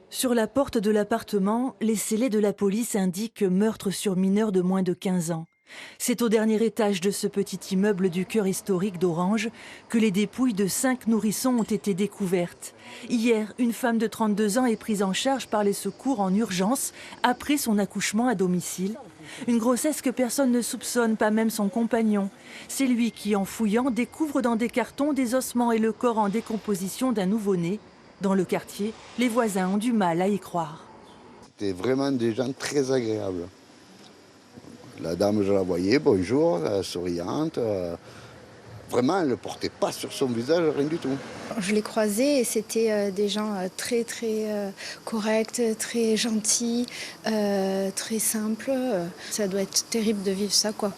Sur la porte de l'appartement, les scellés de la police indiquent meurtre sur mineur de moins de 15 ans. C'est au dernier étage de ce petit immeuble du cœur historique d'Orange que les dépouilles de 5 nourrissons ont été découvertes. Hier, une femme de 32 ans est prise en charge par les secours en urgence après son accouchement à domicile. Une grossesse que personne ne soupçonne, pas même son compagnon. C'est lui qui, en fouillant, découvre dans des cartons des ossements et le corps en décomposition d'un nouveau-né. Dans le quartier, les voisins ont du mal à y croire. C'était vraiment des gens très agréables. La dame, je la voyais, bonjour, souriante. Vraiment, elle ne portait pas sur son visage rien du tout. Je l'ai croisé et c'était des gens très corrects, très gentils, très simples. Ça doit être terrible de vivre ça, quoi.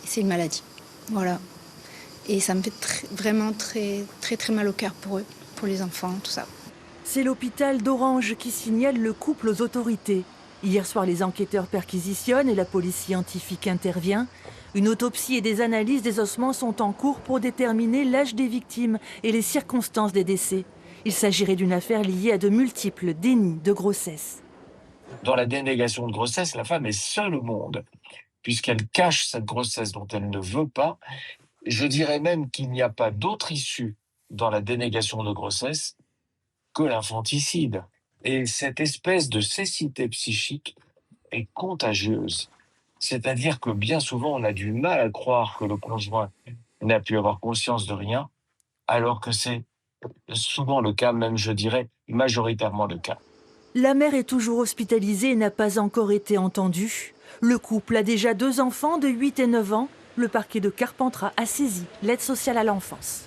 C'est une maladie, voilà. Et ça me fait vraiment très mal au cœur pour eux, pour les enfants, tout ça. C'est l'hôpital d'Orange qui signale le couple aux autorités. Hier soir, les enquêteurs perquisitionnent et la police scientifique intervient. Une autopsie et des analyses des ossements sont en cours pour déterminer l'âge des victimes et les circonstances des décès. Il s'agirait d'une affaire liée à de multiples dénis de grossesse. Dans la dénégation de grossesse, la femme est seule au monde, puisqu'elle cache cette grossesse dont elle ne veut pas. Je dirais même qu'il n'y a pas d'autre issue dans la dénégation de grossesse que l'infanticide. Et cette espèce de cécité psychique est contagieuse. C'est-à-dire que bien souvent, on a du mal à croire que le conjoint n'a pu avoir conscience de rien, alors que c'est souvent le cas, même je dirais majoritairement le cas. La mère est toujours hospitalisée et n'a pas encore été entendue. Le couple a déjà 2 enfants de 8 et 9 ans. Le parquet de Carpentras a saisi l'aide sociale à l'enfance.